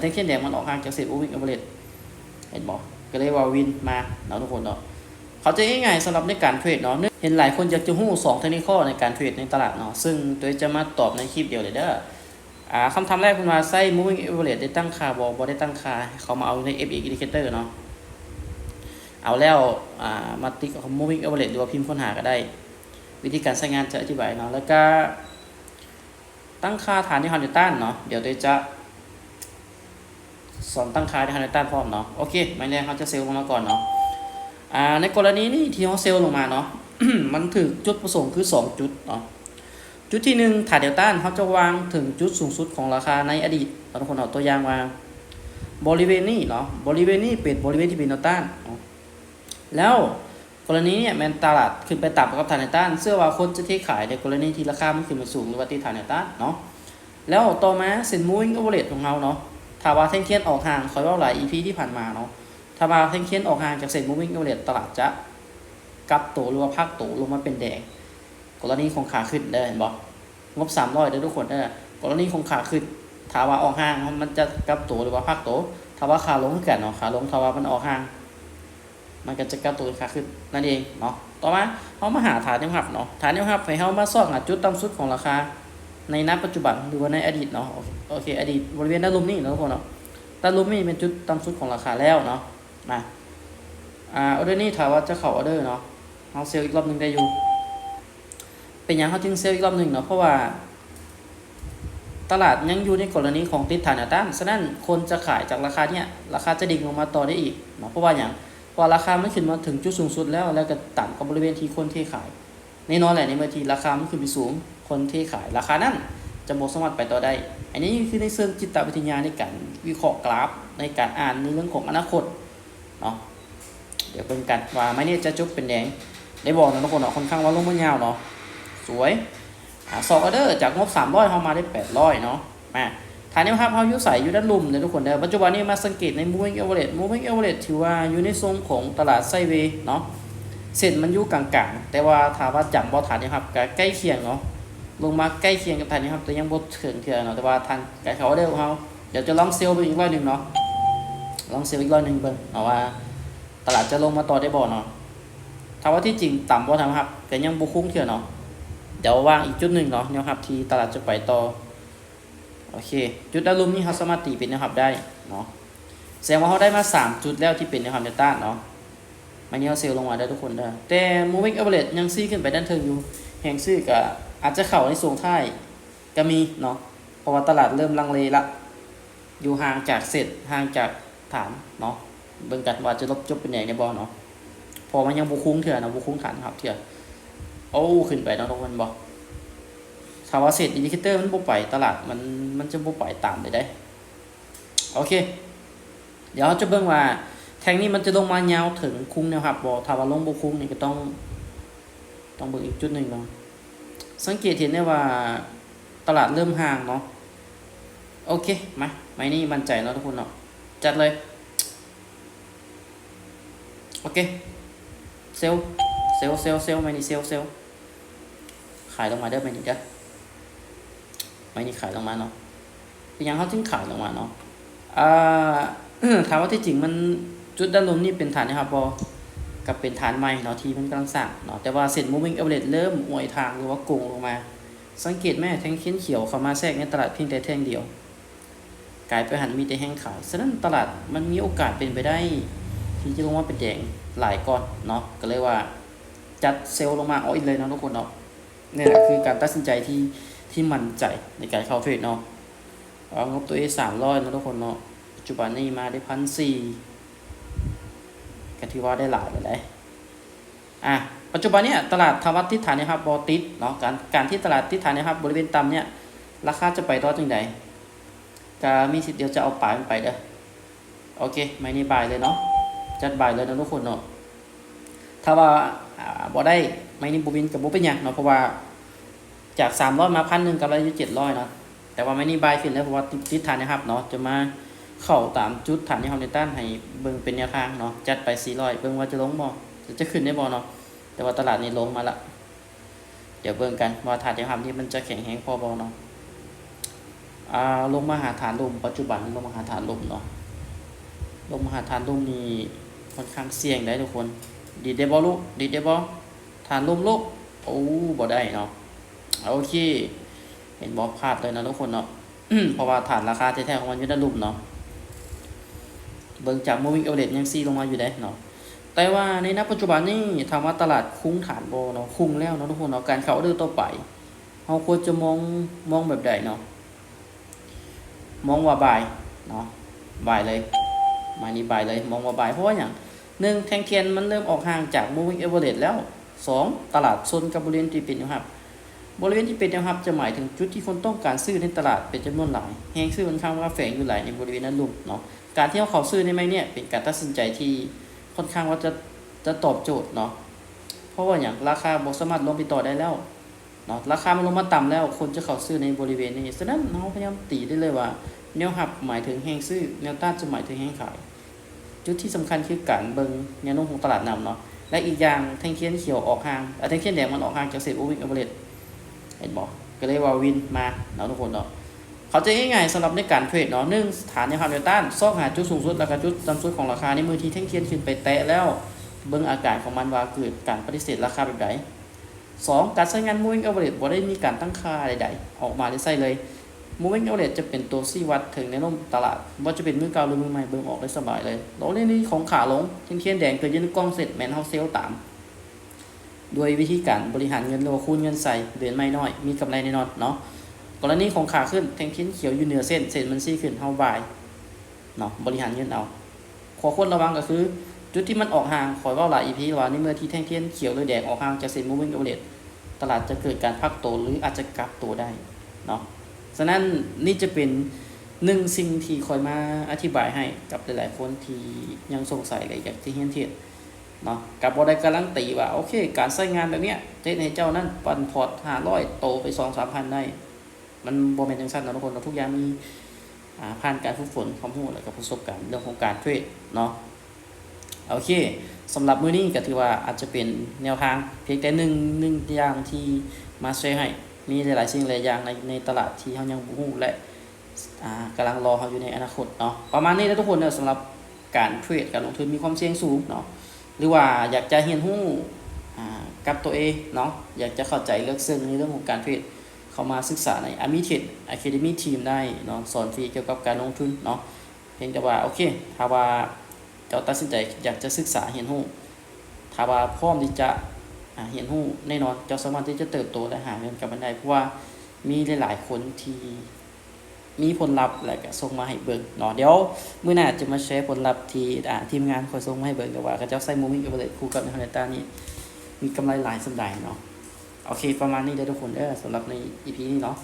แท่งเขียนแดงมันออกห่างจากเส้น moving average เห็นบอกก็เลยว่าวินมาเนาะทุกคนเนาะเขาจะง่ายๆสำหรับในการเทรดเนาะเห็นหลายคนอยากจะหู้2เทคนิคในการเทรดในตลาดเนาะซึ่งตัวจะมาตอบในคลิปเดียวเลยเด้อคำถามแรกคุณมาใส่ moving average ได้ตั้งค่าบ่ได้ตั้งค่าเขามาเอาใน FX indicator เนาะเอาแล้วมาติ๊กของ moving average หรือว่าพิมพ์ค้นหาก็ได้วิธีการใช้งานจะอธิบายเนาะแล้วก็ตั้งค่าฐานที่ฮันเดตันเนาะเดี๋ยวตัวจะสอนตั้งค่าที่ฮันเดตันพร้อมเนาะโอเคไม่แน่เขาจะเซลล์ลงมาก่อนเนาะในกรณีนี้ที่เขาเซลล์ลงมาเนาะ มันถึงจุดประสงค์คือ2จุดเนาะจุดที่1ฐานเดลต้าเขาจะวางถึงจุดสูงสุดของราคาในอดีตเราทุกคนเอาตัวอย่างมาบริเวณนี้เนาะบริเวณนี้เป็นบริเวณที่เป็นแนวต้านแล้วกรณีเนี่ยแมนตลาดขึ้นไปต่ำกับฐานแนวต้านเชื่อว่าคนจะเทขายในกรณีที่ราคามันขึ้นมาสูงหรือว่าที่ฐานแนวต้านเนาะแล้วต่อมาเส้น moving average ของเราเนาะถ้าว่าแท่งเทียนออกห่างคอยว่าหลาย EP ที่ผ่านมาเนาะถ้าว่าแท่งเทียนออกห่างจากเส้น moving average ตลาดจะกลับตัวหรือว่าพักตัวลงมาเป็นแดงกรณีของขาขึ้นได้เห็นบ่งบ300ได้ทุกคนได้กรณีของขาขึ้นถ้าว่าออกห่างมันจะกลับตัวหรือว่าพักตัวถ้าว่าขาลงกันเนาะขาลงถ้าว่ามันออกห่างมันก็จะกลับตัวขาขึ้นนั่นเองเนาะต่อมาเฮามาหาฐานแนวรับเนาะฐานแนวรับให้เฮามาซอกหาจุดต่ำสุดของราคาในณปัจจุบันหรือว่าในอดีตเนาะโอเคอดีตบริเวณด้านลุ่มนี้เนาะทุกคนเนาะด้านลุ่มนี้เป็นจุดต่ำสุดของราคาแล้วเนาะมาออเดอร์นี้ถ้าว่าจะเข้าออเดอร์เนาะเฮาเซลล์อีกรอบนึงได้อยู่เป็นหยังเฮาจึงเซลล์อีกรอบนึงเนาะเพราะว่าตลาดยังอยู่ในกรณีของติดฐานแนวต้านฉะนั้นคนจะขายจากราคาเนี้ยราคาจะดิ่งลงมาต่อได้อีกเนาะเพราะว่าหยังพอราคามันขึ้นมาถึงจุดสูงสุดแล้วก็ต่ำกับบริเวณที่คนเทขายแน่นอนแหละในเมื่อที่ราคามันขึ้นไปสูงคนเทขายราคานั้นจะบ่สามารถไปต่อได้อันนี้คือในเชิงจิตวิทยาในการวิเคราะห์กราฟในการอ่านในเรื่องของอนาคตเนาะเดี๋ยวเป็นกันว่าไม่เนี่ยจะจบเป็นแดงได้บอกนะทุกคนเนาะค่อนข้างว่าลงมายาวเนาะสวยสองออเดอร์จากงบ300เฮามาได้800เนาะมาฐานแนวรับเฮาอยู่ใส่อยู่ด้านลุ่มเลยทุกคนเด้อปัจจุบันนี้มาสังเกตใน moving average ถือว่าอยู่ในทรงของตลาดไซด์เวย์เนาะเส้นมันอยู่กลางๆแต่ว่าถ้าว่าจับบ่ฐานแนวรับก็ใกล้เคียงเนาะลงมาใกล้เคียงกับฐานแนวรับแต่ยังบ่ถึงเทื่อเนาะแต่ว่าทางการเข้าออเดอร์ของเฮาเดี๋ยวจะลองเซลล์ไปอีกรอบนึงเนาะลองเซลล์อีกรอบนึงเบิ่งเอาว่าตลาดจะลงมาต่อได้บ่เนาะถ้าว่าที่จริงต่ำบ่ฐานแนวรับก็ยังบ่คุ้มเทื่อเนาะเดี๋ยววางอีกจุดนึงเนาะแนวรับที่ตลาดจะไปต่อโอเคจุดด้านลุ่มนี้เราสามารถตีเป็นแนวรับได้เนาะแสดงว่าเราได้มา3จุดแล้วที่เป็นแนวรับแนวต้านเนาะมันยังเซลล์ลงมาได้ทุกคนได้แต่ moving average ยังซี่ขึ้นไปด้านเทิงอยู่แห่งซี่ก็อาจจะเข้าในส่วนท้ายก็มีเนาะเพราะว่าตลาดเริ่มลังเลละอยู่ห่างจากเส้นห่างจากฐานเนาะเบิ่งกันว่าจะลบจบเป็นอย่างในบ่เนาะพอมันยังบ่คุ้งเถื่อนะบ่คุ้งฐานครับเถื่อโอ้ขึ้นไปเนาะทุกคนบ่ถ้าว่าเซตอินดิเคเตอร์มันบ่ไปตลาดมันจะบ่ไปตามได้โอเคเดี๋ยวเราจะเบิ่งว่าแท่งนี้มันจะลงมายาวถึงคุ้งแนวรับบ่ถ้าว่าลงบ่คุ้งนี่ก็ต้องเบิ่งอีกจุดนึงเนาะสังเกตเห็นได้ว่าตลาดเริ่มห่างเนาะโอเคมาไม่นี่มั่นใจเนาะทุกคนเนาะจัดเลยโอเคเซลไม่นี่เซลขายลงมาเด้อไม่นี่จ้ะไม่นี่ขายลงมาเนาะเป็นยังเขาถึงขายลงมาเนาะถามว่าที่จริงมันจุดด้านลมนี่เป็นฐานนะครับบอกับเป็นฐานใหม่เนาะที่มันกำลังสร้างเนาะแต่ว่าเส้น moving average เริ่มอวยทางหรือว่าโกงลงมาสังเกตแม่แท่งเขียวเข้ามาแทรกในตลาดเพียงแต่แท่งเดียวกลายไปหันมีแต่แห้งขายฉะนั้นตลาดมันมีโอกาสเป็นไปได้ที่จะลงมาเป็นแดงหลายก้อนเนาะก็เลยว่าจัดเซลล์ลงมาเอาอีกเลยเนาะทุกคนเนาะนี่แหละคือการตัดสินใจที่มั่นใจในการเข้าเทรดเนาะเอางบตัว 300นะทุกคนเนาะปัจจุบันนี้มาได้ 1,400 ก็ถือว่าได้หลายเลยแหละปัจจุบันนี้ตลาดทวัดทิศฐานนะครับบอติดเนาะการที่ตลาดทิศฐานนะครับบริเวณต่ำเนี่ยราคาจะไปต่อจังใดก็มีสิทธิ์เดียวจะเอาปลายมันไปเด้อโอเคไม่นี่บายเลยเนาะจัดบายเลยนะทุกคนเนาะถ้าว่าบ่ได้ไม่นี่บ่วินกับบ่เป็นหยังเนาะเพราะว่าจาก300มา 1,000 กับอยู่700เนาะแต่ว่าไม่นี่บายขึ้นแล้วเพราะว่าทิศฐานนะครับเนาะจะมาเข้าตามจุดฐานที่เฮาได้ตั้งให้เบิ่งเป็นแนวทางเนาะจัดไป400เบิ่งว่าจะลงบ่จะขึ้นได้บ่เนาะแต่ว่าตลาดนี้ลงมาละเดี๋ยวเบิ่งกันว่าฐานที่ครับนี่มันจะแข็งแรงพอบ่เนาะ ลงมาหาฐานลมปัจจุบันลงมาหาฐานลมเนาะลงมาหาฐานลมนี่ค่อนข้างเสี่ยงได้ทุกคนดีได้บ่ลูกดีได้บ่ฐานลมลูกโอ้บ่ได้เนาะโอเคเห็นบ่พลาดเลยนะทุกคนเนาะ เพราะว่าฐานราคาแท้ๆของมันอยู่ด้านลุ่มเนาะเบิ่งจาก moving average ยังซีลงมาอยู่ได้เนาะแต่ว่าในณปัจจุบันนี้ถามว่าตลาดคุ้งฐานบ่เนาะคุ้งแล้วเนาะทุกคนเนาะการเข้าออเดอร์ต่อไปเฮาควรจะมองแบบใดเนาะมองว่าบายเนาะบายเลยมานี่บายเลยมองว่าบายเพราะว่าอย่าง1แท่งเทียนมันเริ่มออกห่างจาก moving average แล้ว2ตลาดโซนกับบริเวณที่เป็นอยู่ครับบริเวณที่เป็นนะครับจะหมายถึงจุดที่คนต้องการซื้อในตลาดเป็นจำนวนหลายแหงซื้อค่อนข้างว่าแฝงอยู่หลายในบริเวณนั้นลุมเนาะการที่เขาซื้อในไม้เนี่ยเป็นการตัดสินใจที่ค่อนข้างว่าจะตอบโจทย์เนาะเพราะว่าอย่างราคาบ่สามารถลงไปต่อได้แล้วเนาะราคามันลงมาต่ำแล้วคนจะเข้าซื้อในบริเวณนี้ฉะนั้นเราพยายามตีได้เลยว่าแนวหับหมายถึงแหงซื้อแนวต้านจะหมายถึงแหงขายจุดที่สำคัญคือการเบิ่งแนวโน้มของตลาดนำเนาะและอีกอย่างแท่งเทียนเขียวออกห่างแท่งเทียนแดงมันออกห่างจากเซ็ตโอเวอร์เอเวอเรสต์เห็นบอกก็เลยว่าวินมาเนาะทุกคนเนาะเขาจะง่ายๆสำหรับในการเทรดเนาะ1ฐานแนวรับแนวต้านซอกหาจุดสูงสุดแล้วก็จุดต่ำสุดของราคาในมือที่แท่งเทียนขึ้นไปแตะแล้วเบิ่งอาการของมันว่าเกิดการปฏิเสธราคาแบบใด2การใช้งาน moving average บ่ได้มีการตั้งค่าใดๆออกมาได้ใส่เลย moving average จะเป็นตัวชี้วัดถึงแนวโน้มตลาดว่าจะเป็นมือเก่าหรือมือใหม่เบิ่งออกได้สบายเลยเราเล่นนี้ของขาลงแท่งเทียนแดงเกิดยืนกล้องเสร็จแมนเฮาเซลตามด้วยวิธีการบริหารเงินโลคูณเงินใส่เดือนไม่น้อยมีกำไรแน่นอนเนาะกรณีของขาขึ้นแท่งเทียนเขียวอยู่เหนือเส้นมันซี่ขึ้นเฮาบายเนาะบริหารเงินเอาข้อควรระวังก็คือจุดที่มันออกห่างขอว่าหลาย EP ว่าในเมื่อที่แท่งเทียนเขียวหรือแดงออกห่างจากเส้น moving average ตลาดจะเกิดการพักตัวหรืออาจจะกลับตัวได้เนาะฉะนั้นนี่จะเป็น1สิ่งที่คอยมาอธิบายให้กับหลายๆคนที่ยังสงสัยอะไรอยากที่เรียนเทรดเนาะกับบ่ได้การันตีว่าโอเคการใช้งานแบบเนี้ยเจ๊ให้เจ้านั้นปันพอร์ต500โตไป 2-3,000 ได้มันบ่แม่นจังซั่นเนาะทุกคนทุกอย่างมีผ่านการฝึกฝนความรู้แล้วก็ประสบการณ์เรื่องของการเทรดเนาะโอเคสำหรับมื้อนี้ก็ถือว่าอาจจะเป็นแนวทางเพียงแต่หนึ่งอย่างที่มาแชร์ให้มีหลายๆสิ่งหลายอย่างในตลาดที่เฮายังบ่ฮู้และกำลังรอเฮาอยู่ในอนาคตเนาะประมาณนี้นะทุกคนเนาะสำหรับการเทรดการลงทุนมีความเสี่ยงสูงเนาะหรือว่าอยากจะเรียนรู้กับตัวเองเนาะอยากจะเข้าใจลึกซึ้งในเรื่องของการเทรดเข้ามาศึกษาใน AmiTrade Academy Team ได้เนาะสอนฟรีเกี่ยวกับการลงทุนเนาะเพียงแต่ว่าโอเคถ้าว่าเจ้าตัดสินใจอยากจะศึกษาเรียนรู้ถ้าว่าพร้อมที่จะเรียนรู้แน่นอนเจ้าสามารถที่จะเติบโตและหาเงินกับมันได้เพราะว่ามีหลายๆคนที่มีผลลัพธ์แล้วก็ส่งมาให้เบิ่งเนาะเดี๋ยวมื้อหน้าจะมาแชร์ผลลัพธ์ที่ทีมงานคอยส่งมาให้เบิ่งแต่ว่าเขาเจ้าใช้ moving average คู่กับใน Honda นี่มีกำไรหลายส่ำใดเนาะโอเคประมาณนี้เด้อทุกคนสำหรับใน EP นี้เนาะ